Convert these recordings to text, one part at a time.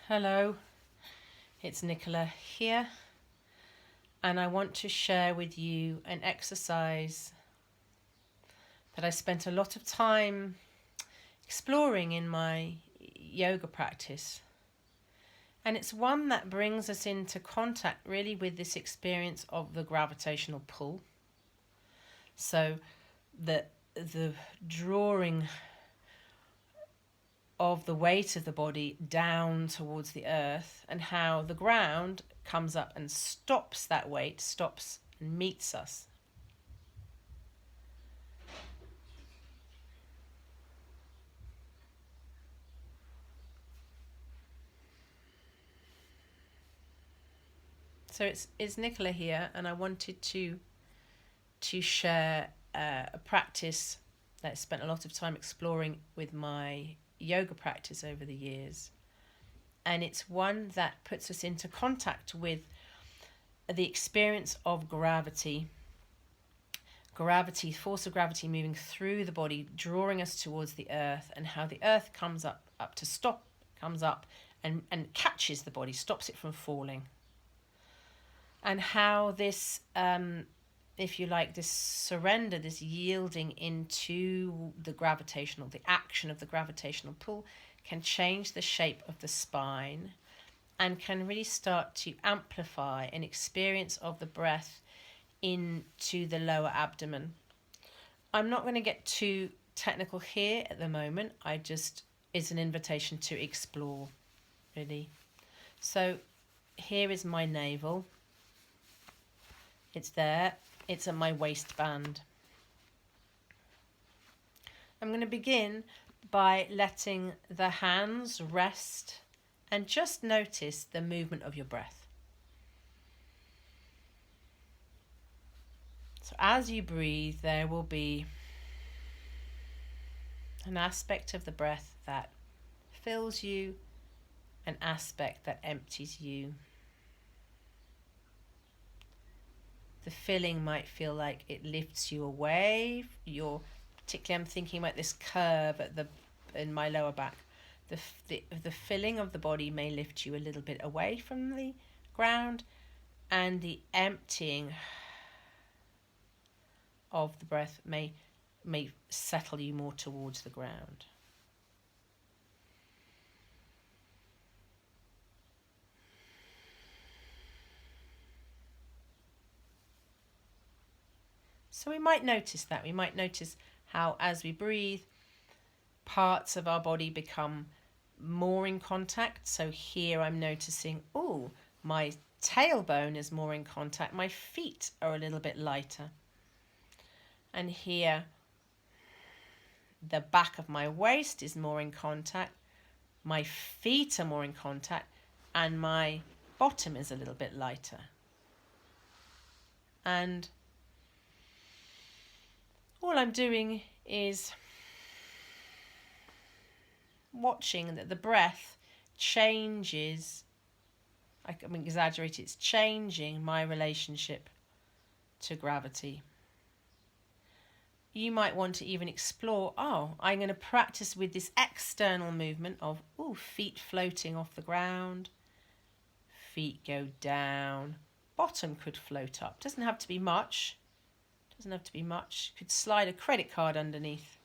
Hello, it's Nicola here, and I want to share with you an exercise that I spent a lot of time exploring in my yoga practice. And it's one that brings us into contact really with this experience of the gravitational pull. So the drawing of the weight of the body down towards the earth, and how the ground comes up and stops that weight, stops and meets us. So it's Nicola here, and I wanted to share a practice that I spent a lot of time exploring with my yoga practice over the years. And it's one that puts us into contact with the experience of gravity, force of gravity moving through the body, drawing us towards the earth, and how the earth comes up to stop, comes up and catches the body, stops it from falling. And how this, if you like, this surrender, this yielding into the action of the gravitational pull can change the shape of the spine and can really start to amplify an experience of the breath into the lower abdomen. I'm not going to get too technical here at the moment. It's an invitation to explore, really. So here is my navel. It's there. It's at my waistband. I'm going to begin by letting the hands rest and just notice the movement of your breath. So as you breathe, there will be an aspect of the breath that fills you, an aspect that empties you. The filling might feel like it lifts you away. Particularly, I'm thinking about this curve in my lower back. The filling of the body may lift you a little bit away from the ground, and the emptying of the breath may settle you more towards the ground. So we might notice that. We might notice how as we breathe, parts of our body become more in contact. So here I'm noticing, my tailbone is more in contact. My feet are a little bit lighter. And here, the back of my waist is more in contact. My feet are more in contact. And my bottom is a little bit lighter. And all I'm doing is watching that the breath changes. I'm exaggerating. It's changing my relationship to gravity. You might want to even explore, I'm going to practice with this external movement of feet floating off the ground, feet go down, bottom could float up. Doesn't have to be much. Could slide a credit card underneath.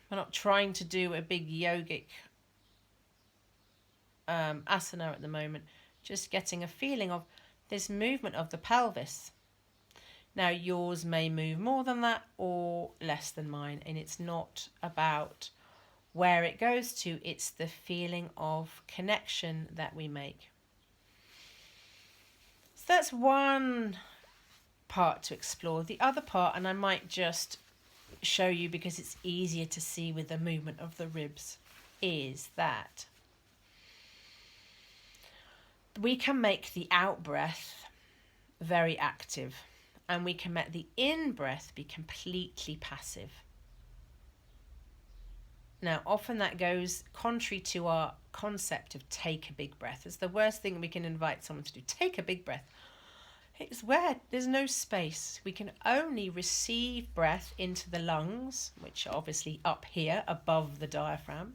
We're not trying to do a big yogic asana at the moment. Just getting a feeling of this movement of the pelvis. Now yours may move more than that or less than mine, and it's not about where it goes to, it's the feeling of connection that we make. So that's one part to explore. The other part, and I might just show you because it's easier to see with the movement of the ribs, is that we can make the out breath very active, and we can make the in breath be completely passive. Now, often that goes contrary to our concept of take a big breath. It's the worst thing we can invite someone to do. Take a big breath. It's where there's no space. We can only receive breath into the lungs, which are obviously up here above the diaphragm,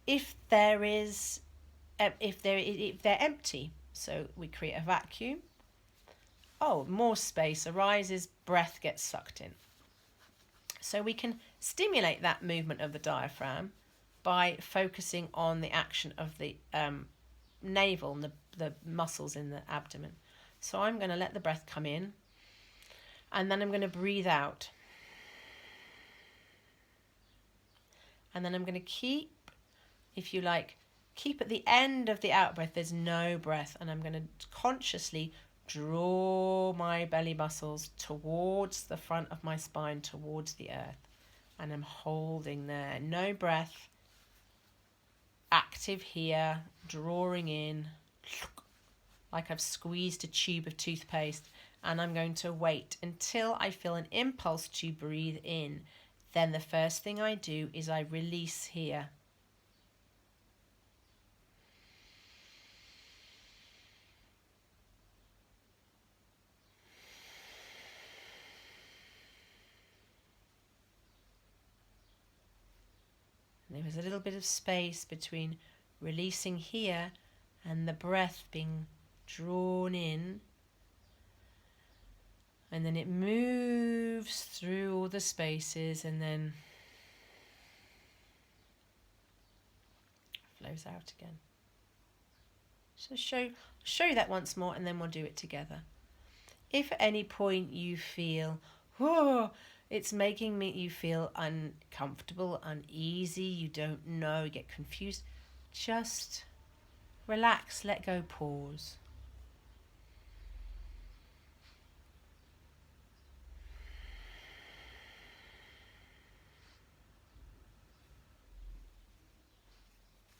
if there is if they're empty. So we create a vacuum. Oh, more space arises, breath gets sucked in. So we can stimulate that movement of the diaphragm by focusing on the action of the navel and the muscles in the abdomen. So I'm going to let the breath come in, and then I'm going to breathe out. And then I'm going to keep, if you like, keep at the end of the out breath, there's no breath, and I'm going to consciously draw my belly muscles towards the front of my spine, towards the earth. And I'm holding there. No breath. Active here, drawing in, like I've squeezed a tube of toothpaste. And I'm going to wait until I feel an impulse to breathe in. Then the first thing I do is I release here. There was a little bit of space between releasing here and the breath being drawn in. And then it moves through all the spaces and then flows out again. So show you that once more, and then we'll do it together. If at any point you feel, oh, it's making you feel uncomfortable, uneasy, you don't know, you get confused, just relax, let go, pause.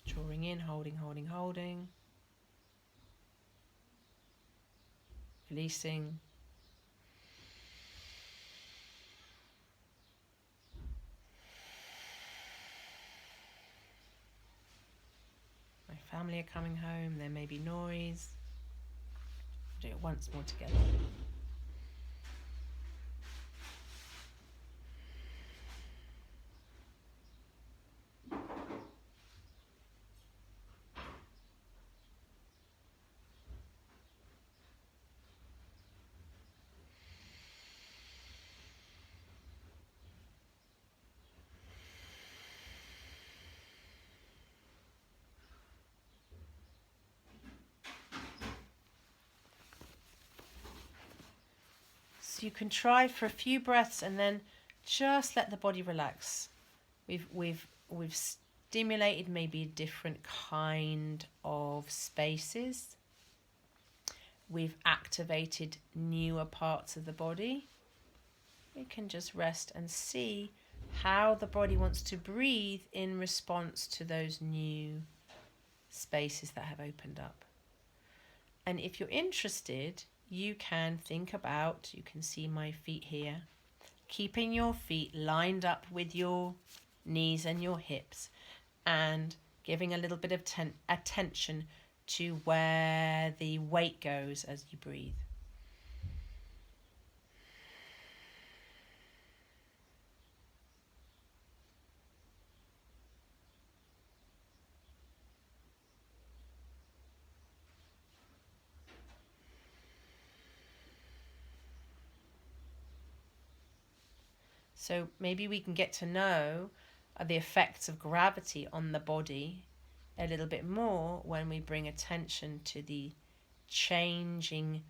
Drawing in, holding, holding, holding. Releasing. My family are coming home, there may be noise. Do it once more together. So you can try for a few breaths and then just let the body relax. We've stimulated maybe a different kind of spaces. We've activated newer parts of the body. We can just rest and see how the body wants to breathe in response to those new spaces that have opened up. And if you're interested, you can think about, you can see my feet here, keeping your feet lined up with your knees and your hips and giving a little bit of attention to where the weight goes as you breathe. So maybe we can get to know the effects of gravity on the body a little bit more when we bring attention to the changing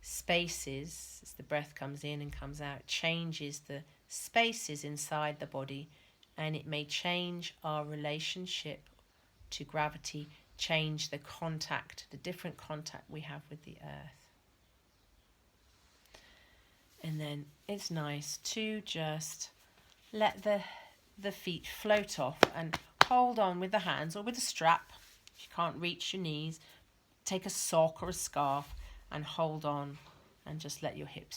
spaces as the breath comes in and comes out, changes the spaces inside the body, and it may change our relationship to gravity, change the contact, the different contact we have with the earth. And then it's nice to just let the feet float off and hold on with the hands or with a strap. If you can't reach your knees, take a sock or a scarf and hold on and just let your hips be